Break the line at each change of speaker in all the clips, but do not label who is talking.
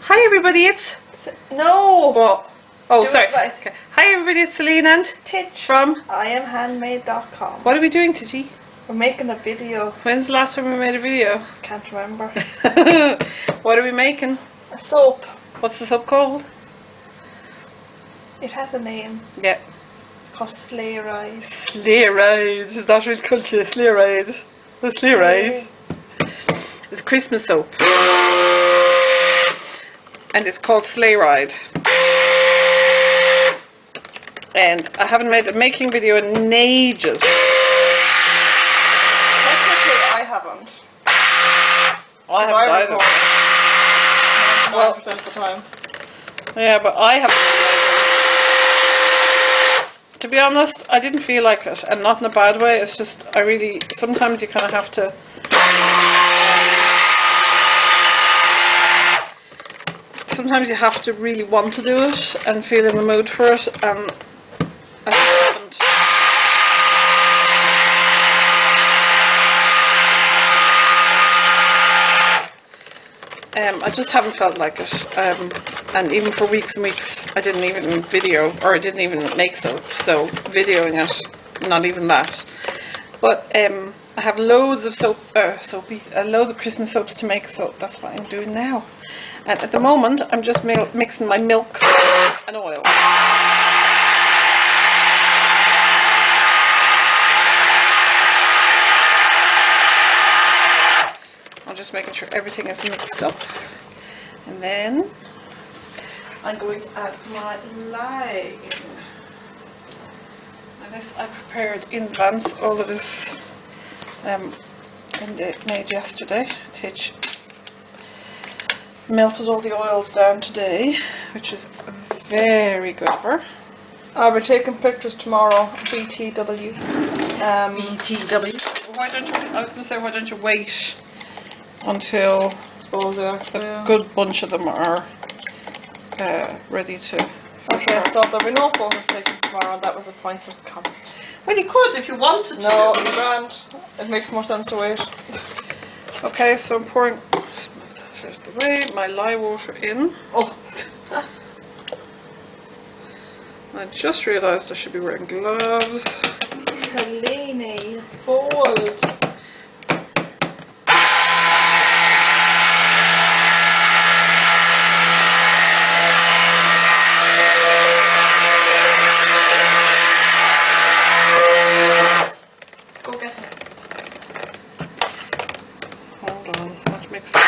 Hi everybody, it's...
No!
What? Oh,
Do
sorry.
it right.
Okay. Hi everybody, it's Celine and...
Titch.
From...
IamHandmade.com.
What are we doing, Titchy?
We're making a video.
When's the last time we made a video?
Can't remember.
What are we making?
A soap.
What's the soap called?
It has a name.
Yeah.
It's called Sleigh Ride.
Sleigh Ride. Is that really culture? Sleigh Ride. The Sleigh Ride. It's Christmas soap. And it's called Sleigh Ride. And I haven't made a making video in ages.
Technically, I haven't.
I haven't either.
Well, 99% of the time.
Yeah, but I haven't. To be honest, I didn't feel like it, and not in a bad way. It's just sometimes you kind of have to. Sometimes you have to really want to do it and feel in the mood for it, and I just haven't. I just haven't felt like it, and even for weeks and weeks I didn't even video, or I didn't even make soap, so videoing it, not even that. But I have loads of loads of Christmas soaps to make, so that's what I'm doing now. And at the moment I'm just mixing my milks and oil. I'm just making sure everything is mixed up, and then I'm going to add my lime. And this I prepared in advance. All of this made yesterday. Titch melted all the oils down today, which is very good for her.
I'll be taking pictures tomorrow. BTW.
BTW. Why don't you? I was going to say, why don't you wait until a good bunch of them are ready to.
Okay, so there'll be no photos taken tomorrow. That was a pointless comment.
Well, you could if you wanted to.
No, you can't. It makes more sense to wait.
Okay, so I'm pouring. Just move that out of the way. My lye water in.
Oh.
I just realised I should be wearing gloves.
Helene, it's bold.
Go get it. Hold on, let's mix it.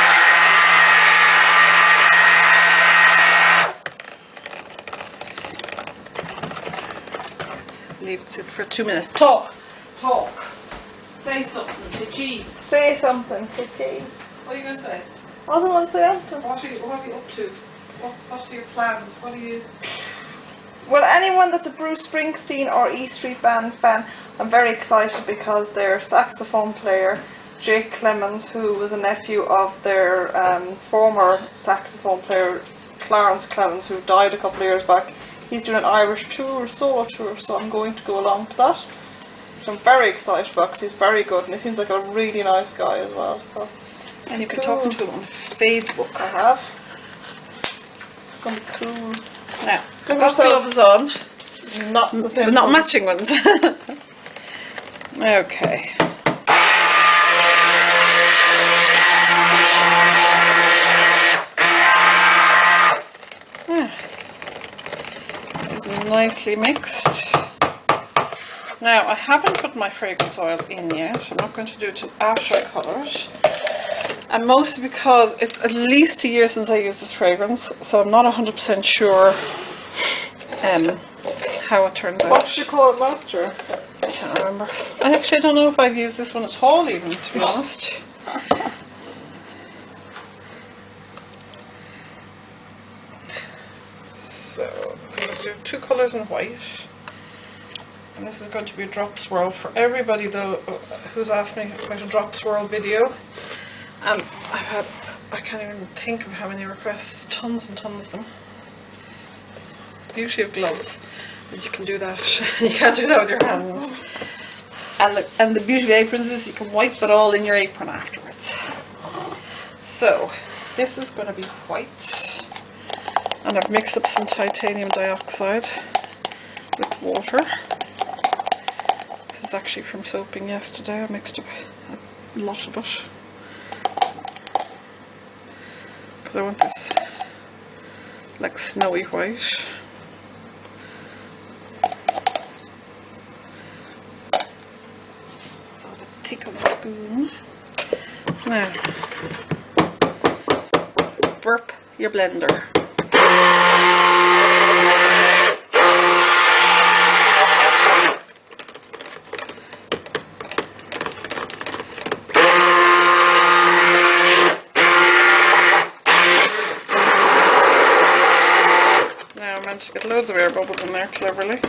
Leave it sit for 2 minutes. Talk! Say something, Titchy.
Say something, Titchy.
What are you going to say?
I wasn't going to say anything.
What are you up to? What's your plans? What are you...
Well, anyone that's a Bruce Springsteen or E Street Band fan, I'm very excited because their saxophone player, Jake Clemens, who was a nephew of their former saxophone player, Clarence Clemens, who died a couple of years back, he's doing an Irish tour, solo tour, so I'm going to go along to that. So I'm very excited about it because he's very good and he seems like a really nice guy as well. So.
And you've been talking to him on Facebook.
I have. It's going to be cool.
Now, I've got gloves on.
Not the same.
Not matching ones. Okay. It's nicely mixed. Now, I haven't put my fragrance oil in yet. I'm not going to do it till after I colour it. And mostly because it's at least a year since I used this fragrance, so I'm not 100% sure how it turned out.
What did you call it last year?
I can't remember. I actually don't know if I've used this one at all even, to be honest. So, I'm going to do 2 colours in white. And this is going to be a drop swirl for everybody though who's asked me about a drop swirl video. And I can't even think of how many requests, tons and tons of them. The beauty of gloves is you can do that. You can't do that with your hands. And the beauty of aprons is you can wipe it all in your apron afterwards. So this is going to be white. And I've mixed up some titanium dioxide with water. This is actually from soaping yesterday. I mixed up a lot of it because I want this like snowy white. It's a bit thick on the spoon. Now, burp your blender. Now I managed to get loads of air bubbles in there cleverly.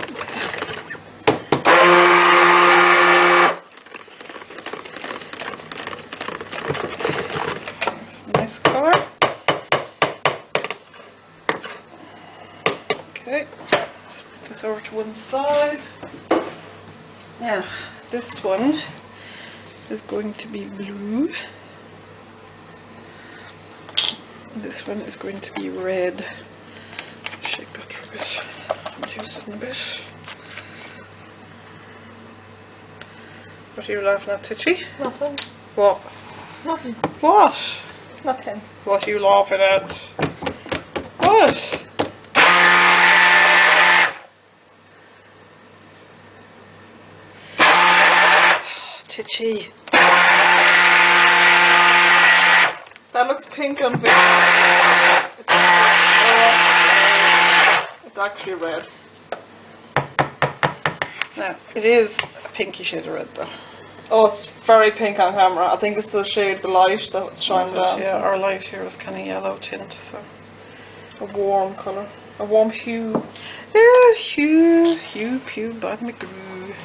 It's a nice colour. Okay, just put this over to one side. Now, this one is going to be blue. This one is going to be red. Shake that for a bit. I'll use it in a bit. What are you laughing at, Titchy?
Nothing.
What?
Nothing.
What?
Nothing.
What are you laughing at? What? Titchy.
That looks pink on video. It's actually red.
Now, it is a pinky shade of red though.
Oh, it's very pink on camera. I think it's the shade of the light that's shining down.
Yeah,
so.
our light here is kind of yellow tint, so.
A warm colour. A warm hue.
Yeah, hue, pew, bad McGrew.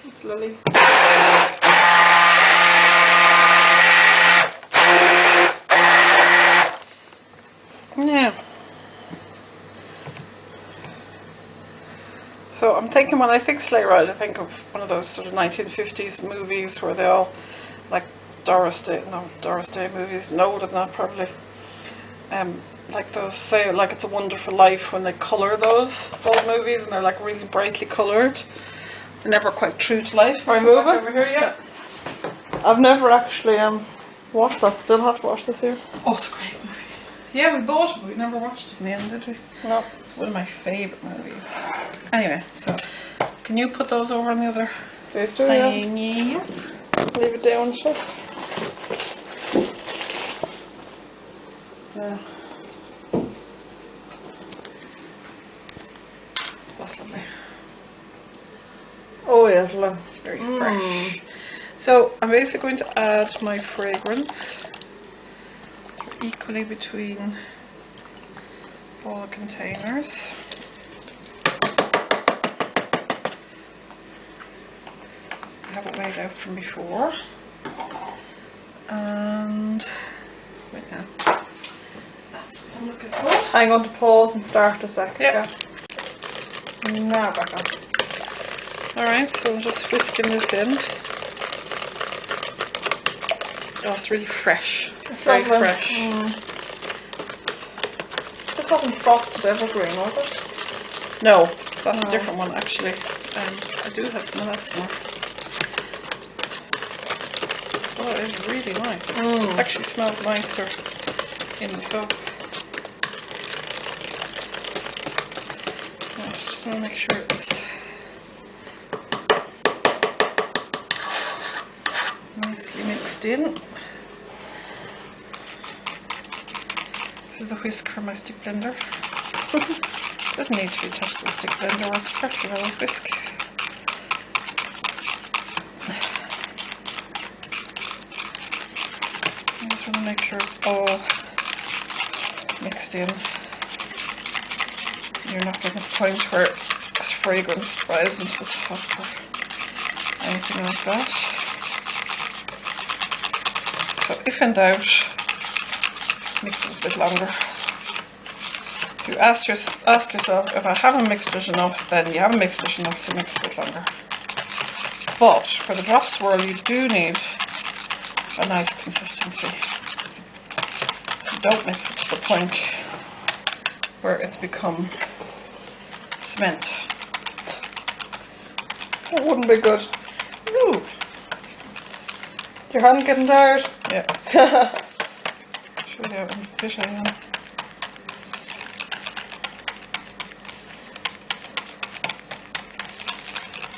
It's Lily.
Yeah. So I'm thinking, when I think Sleigh Ride, I think of one of those sort of 1950s movies where they all, like Doris Day movies, no, older than that probably. Like those, say, like It's a Wonderful Life, when they colour those old movies and they're like really brightly coloured. They're never quite true to life.
Are we moving?
Over here yet?
I've never actually watched that. Still have to watch this here.
Oh, it's a great movie. Yeah, we bought it, but we never watched it in the end, did we?
No.
It's one of my favourite movies. Anyway, so can you put those over on the other
These two, yeah.
thingy?
Leave it down, so.
Yeah. That's lovely.
Oh yes, love.
It's very fresh. So I'm basically going to add my fragrance equally between all the containers. I have it weighed out from before. And wait now. That's what I'm looking for.
I'm going to pause and start a second.
Yep.
Yeah. Now back on.
Alright, so I'm just whisking this in. Oh, it's really fresh.
It's
very
lovely.
fresh.
This wasn't Frosted Evergreen, was it?
No, that's a different one actually. I do have some of that somewhere. Oh, it is really nice. It actually smells nicer in the soap. I just want to make sure it's nicely mixed in. This is the whisk for my stick blender. Doesn't need to be touched, the stick blender works perfectly well as whisk. I just want to make sure it's all mixed in. You're not getting to the point where this fragrance rises into the top or anything like that. So if in doubt, mix it a bit longer. you ask yourself, if I haven't mixed it enough, then you haven't mixed it enough, so mix it a bit longer. But for the drop swirl, you do need a nice consistency. So don't mix it to the point where it's become cement.
It wouldn't be good.
Ooh.
Your hand getting tired?
Yeah. Show you how efficient I am.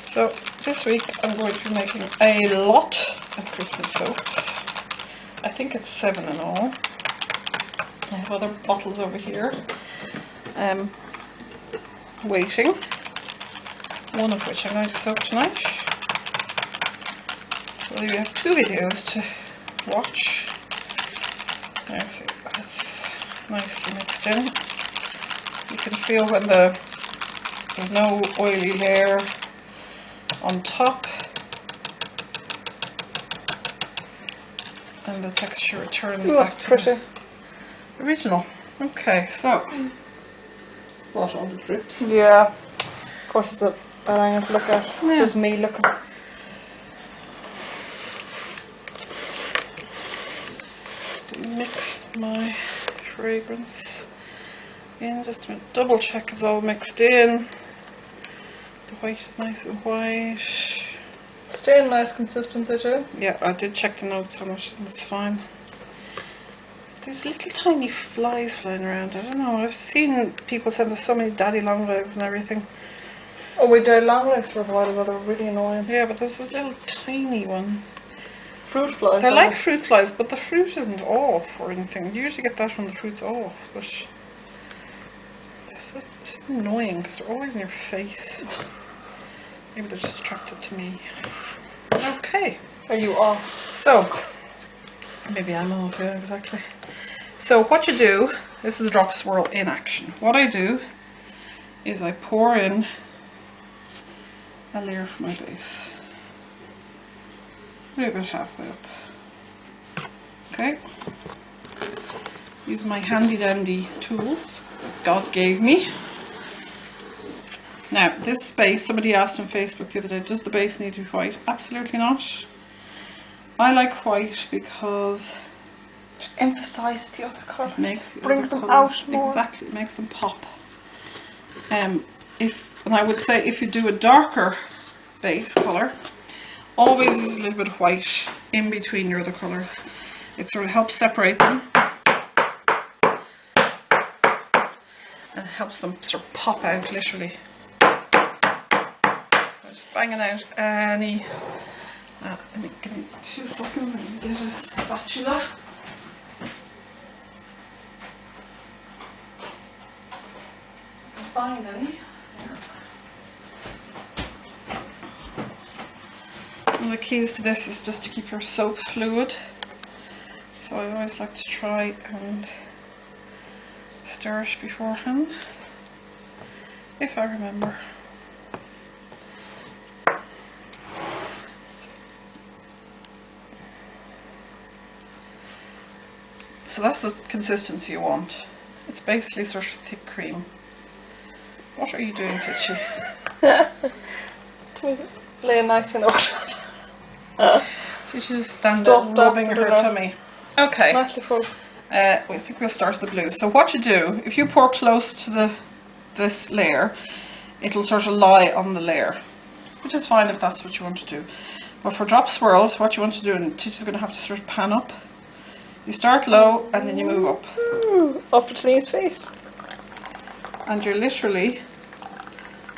So this week I'm going to be making a lot of Christmas soaps. I think it's 7 in all. I have other bottles over here waiting, one of which I'm going to soak tonight. So you have 2 videos to watch. There, see, that's nicely mixed in. You can feel when there's no oily layer on top, and the texture returns back to the original. Okay, so what, all the drips?
Yeah, of course it's a bad angle to look at. It's just me looking.
Mix my fragrance in just to double check it's all mixed in. The white is nice and white.
Staying nice consistency too.
Yeah, I did check the notes on it and it's fine. These little tiny flies flying around, I don't know, I've seen people send us so many daddy long legs and everything.
Oh, we did long legs for a while ago, they were really annoying.
Yeah, but there's this little tiny one.
Fruit flies.
They're like fruit flies, but the fruit isn't off or anything. You usually get that when the fruit's off, but it's so annoying because they're always in your face. Maybe they're just attracted to me. Okay.
Are you off?
So, maybe I'm off, yeah, exactly. So what you do, this is the drop swirl in action. What I do is I pour in a layer for my base. Maybe about halfway up. Okay. Use my handy dandy tools that God gave me. Now this base, somebody asked on Facebook the other day, does the base need to be white? Absolutely not. I like white because
it emphasises the other colours.
Makes the
brings
other
them
colours,
out more.
Exactly, it makes them pop. And I would say if you do a darker base colour, always use a little bit of white in between your other colours. It sort of helps separate them and helps them sort of pop out literally. Just banging out any. Give me 2 seconds and get a spatula. Find any. One of the keys to this is just to keep your soap fluid. So I always like to try and stir it beforehand, if I remember. So that's the consistency you want. It's basically sort of thick cream. What are you doing, Titchy?
Laying nice in order.
Titchy just stand up rubbing her tummy. Okay.
Nicely full.
I think we'll start with the blue. So what you do, if you pour close to this layer, it'll sort of lie on the layer, which is fine if that's what you want to do. But for drop swirls, what you want to do, and Titchy's going to have to sort of pan up. You start low and then you move up.
Up to Tania's face.
And you're literally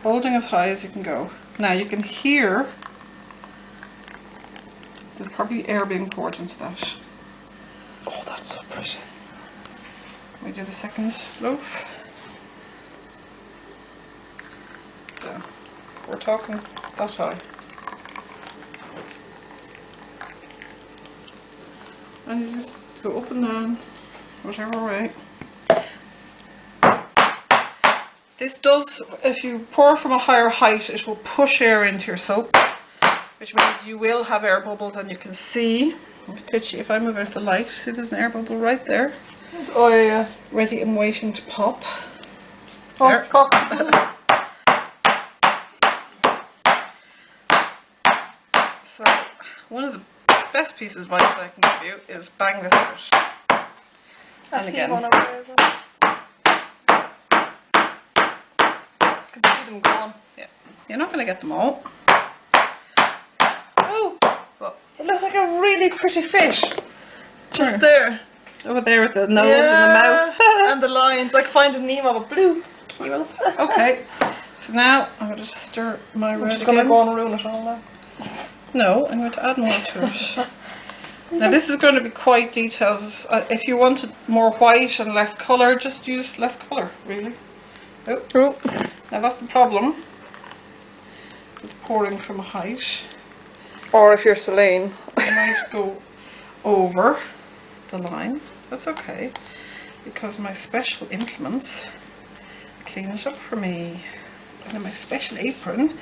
holding as high as you can go. Now you can hear there's probably air being poured into that.
Oh, that's so pretty.
We do the second loaf. So we're talking that high. And you just go up and down, whatever way. This does, if you pour from a higher height, it will push air into your soap, which means you will have air bubbles, and you can see, if I move out the light, see there's an air bubble right there.
Oh yeah.
Ready and waiting to pop.
What's the cock?
So, one of the best pieces of advice I can give you is bang this out.
I see one over there as well. I can see them gone.
Yeah, you're not going to get them all.
Oh,
But
it looks like a really pretty fish. Just
Where?
there.
over there with the nose and the mouth.
And the lines, like Finding Nemo, but blue. Cute.
Okay, so now I'm going to stir my red
Just gonna
again.
go and ruin it all now.
No, I'm going to add more to it. Now this is going to be quite detailed. If you wanted more white and less colour, just use less colour, really. Oh. Now that's the problem with pouring from a height.
Or if you're Celine.
You might go over the line. That's okay, because my special implements clean it up for me. And then my special apron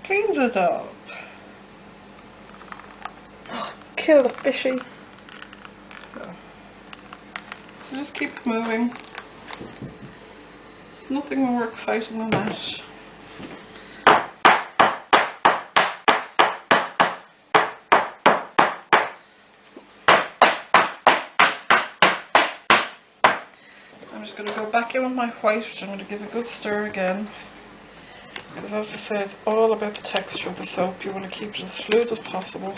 cleans it up.
Kill the fishy.
So just keep it moving. There's nothing more exciting than that. I'm just going to go back in with my white, which I'm going to give a good stir again. Because as I say, it's all about the texture of the soap. You want to keep it as fluid as possible.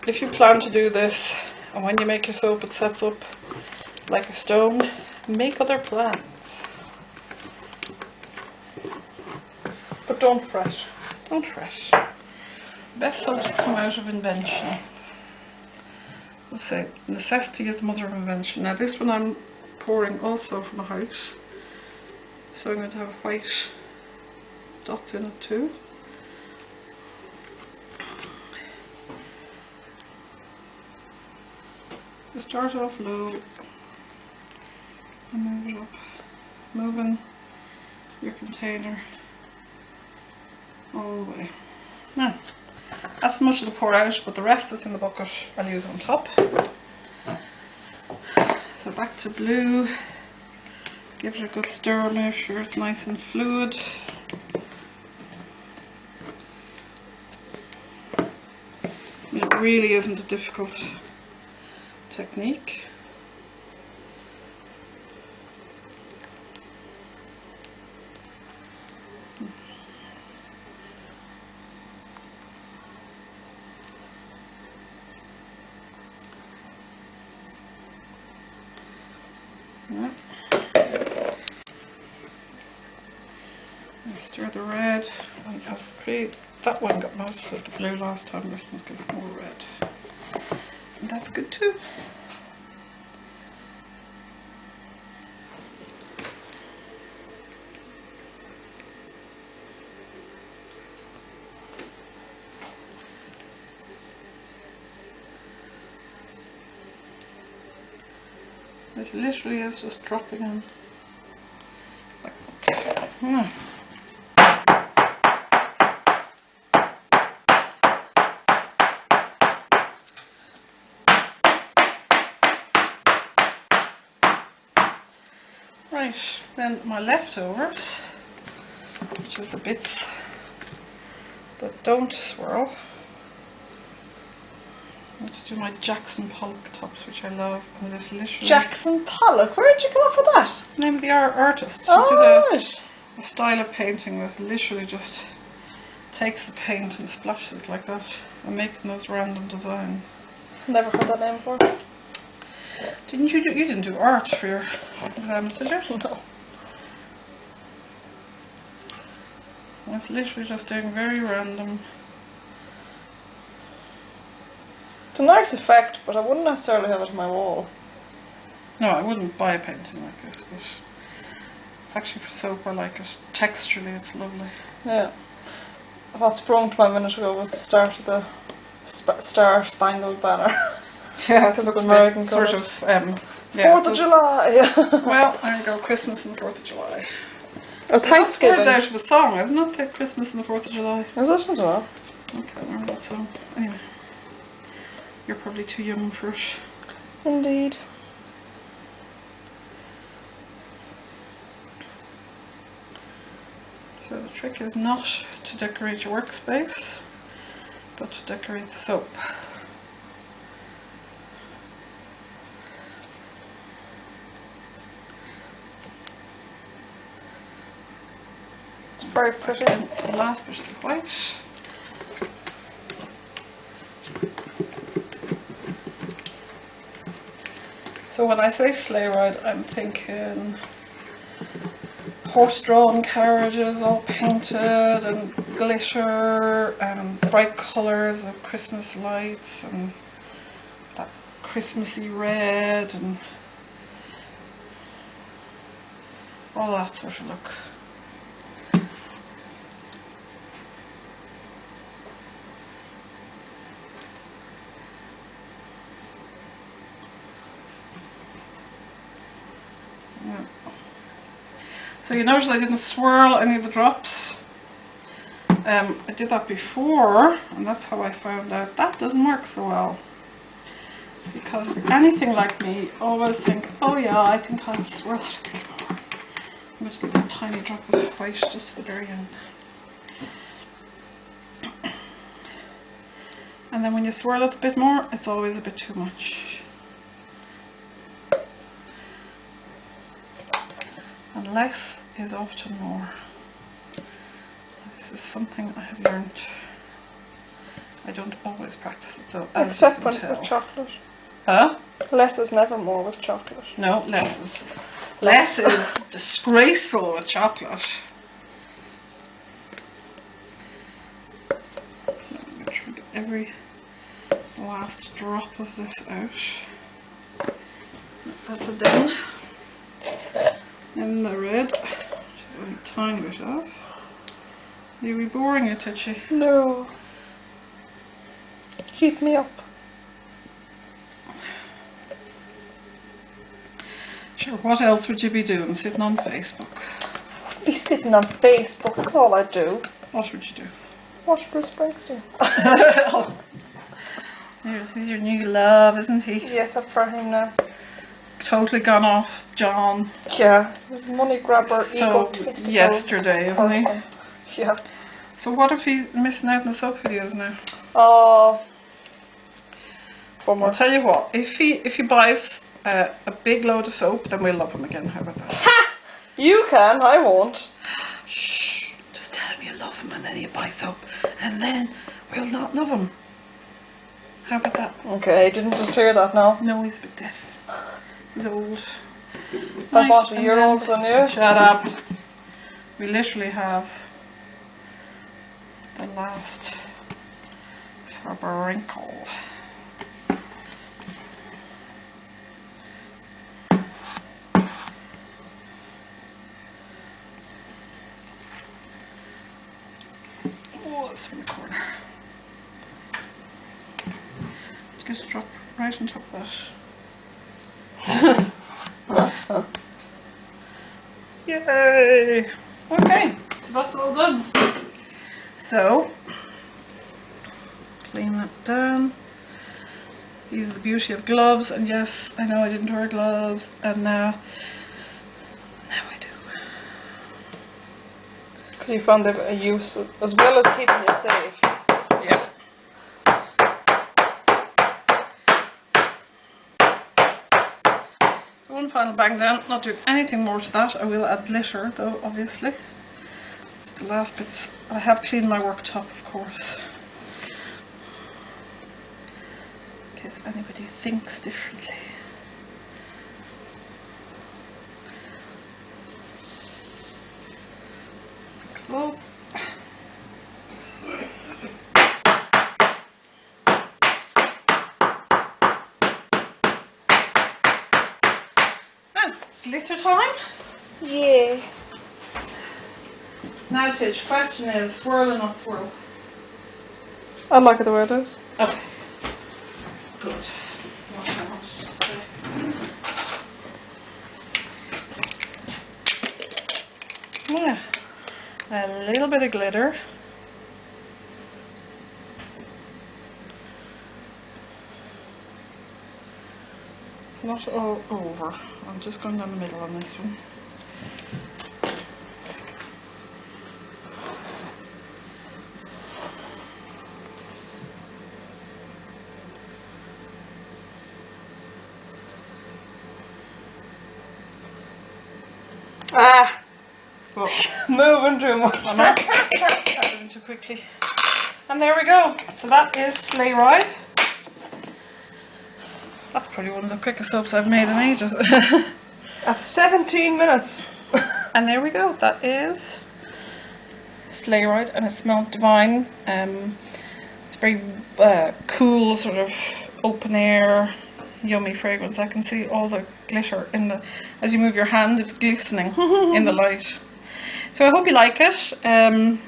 If you plan to do this, and when you make your soap it sets up like a stone, make other plans.
But don't fret.
Don't fret. Best soaps come out of invention. Let's say necessity is the mother of invention. Now this one I'm pouring also from a height, so I'm going to have white dots in it too. You start off low and move it up, moving your container all the way. Now, that's as much of the pour out, but the rest that's in the bucket I'll use on top. So back to blue, give it a good stir, make sure it's nice and fluid. I mean, it really isn't a difficult technique. Yeah. And stir the red, and as that one got most of the blue last time, this one's got more red. And that's good too. This literally is just dropping in like that. Yeah. Right, then my leftovers, which is the bits that don't swirl. I'm going to do my Jackson Pollock tops, which I love, and this literally...
Jackson Pollock? Where did you come up with that?
It's the name of the artist. He did
right.
a style of painting that literally just takes the paint and splashes it like that, and making those random designs.
Never heard that name before.
Didn't you didn't do art for your exams, did you?
No.
It's literally just doing very random.
It's a nice effect, but I wouldn't necessarily have it on my wall.
No, I wouldn't buy a painting like this, but it's actually for soap. I like it. Texturally, it's lovely.
Yeah. What sprung to my minute ago was the start of the Star Spangled Banner.
Yeah,
Because
it's
it's American
sort
colours.
of yeah,
4th of July!
Well, there you go, Christmas and the 4th of July.
Or Thanksgiving.
That's words out of a song, isn't it? The Christmas and the 4th of July.
Is it? I don't know.
I can't remember that song. Anyway, you're probably too young for it.
Indeed.
trick is not to decorate your workspace, but to decorate the soap.
It's very pretty.
And the last bit of the white. So when I say sleigh ride, I'm thinking horse-drawn carriages all painted and glitter and bright colours of Christmas lights and that Christmassy red and all that sort of look. Yeah. So you notice I didn't swirl any of the drops. I did that before, and that's how I found out that doesn't work so well. Because for anything like me, always think, oh yeah, I think I'll swirl it a bit more. I'm going to leave a tiny drop of white just at the very end. And then when you swirl it a bit more, it's always a bit too much. And less is often more. This is something I have learned. I don't always practice it though, as
Except
you
when
can tell.
with chocolate.
Huh?
Less is never more with chocolate.
No, less is disgraceful with chocolate. So I'm going to try and get every last drop of this out. That's a done. And the red, which is only a tiny bit of. You'll be boring it, Titchy.
No. Keep me up.
Sure, what else would you be doing? Sitting on Facebook?
Be sitting on Facebook, that's all I do.
What would you do?
Watch Bruce Springsteen.
He's your new love, isn't he?
Yes, up for him now.
Totally gone off John.
Yeah, he's a money grabber,
So
egotistical
yesterday, isn't he?
person. Yeah.
So what if he's missing out on the soap videos now?
Oh. Bummer.
I'll tell you what, if he buys a big load of soap, then we'll love him again. How about that?
Ha! You can, I won't.
Shh, just tell him you love him and then you buy soap and then we'll not love him. How about that?
Okay, I didn't just hear that now.
No, he's a bit deaf. He's old.
I'm what, a
and
year
then-
older than you?
Shut up. We literally have the last sprinkle. Oh, that's from the corner. Just drop right on top of that. Yay! Okay, so that's all done. So, clean that down. These are the beauty of gloves, and yes, I know I didn't wear gloves, and now I do.
Because you found a use as well as keeping you safe.
Yeah. One final bang down, not doing anything more to that. I will add glitter though, obviously. Just the last bits. I have cleaned my worktop, of course. In case anybody thinks differently. Clothes. And glitter time.
Yeah.
Now, Tish, question is, swirl or not swirl?
I like it the way it is.
Okay. Good. That's not what I wanted to say. Yeah. A little bit of glitter. Not all over. I'm just going down the middle on this one.
Ah,
But
moving too much.
I'm not moving too quickly. And there we go. So that is Sleigh Ride. That's probably one of the quickest soaps I've made in ages.
At 17 minutes.
And there we go. That is Sleigh Ride, and it smells divine. It's very cool, sort of open air, yummy fragrance. I can see all the glitter in the, as you move your hand, it's glistening in the light. So I hope you like it. And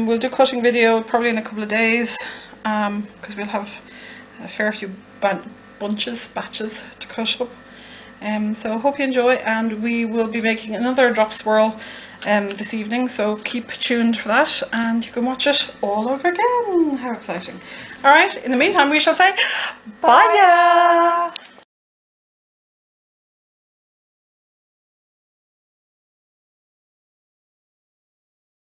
we'll do cutting video probably in a couple of days, because we'll have a fair few batches to cut up. So I hope you enjoy, and we will be making another drop swirl this evening, so keep tuned for that, and you can watch it all over again. How exciting. Alright, in the meantime we shall say bye.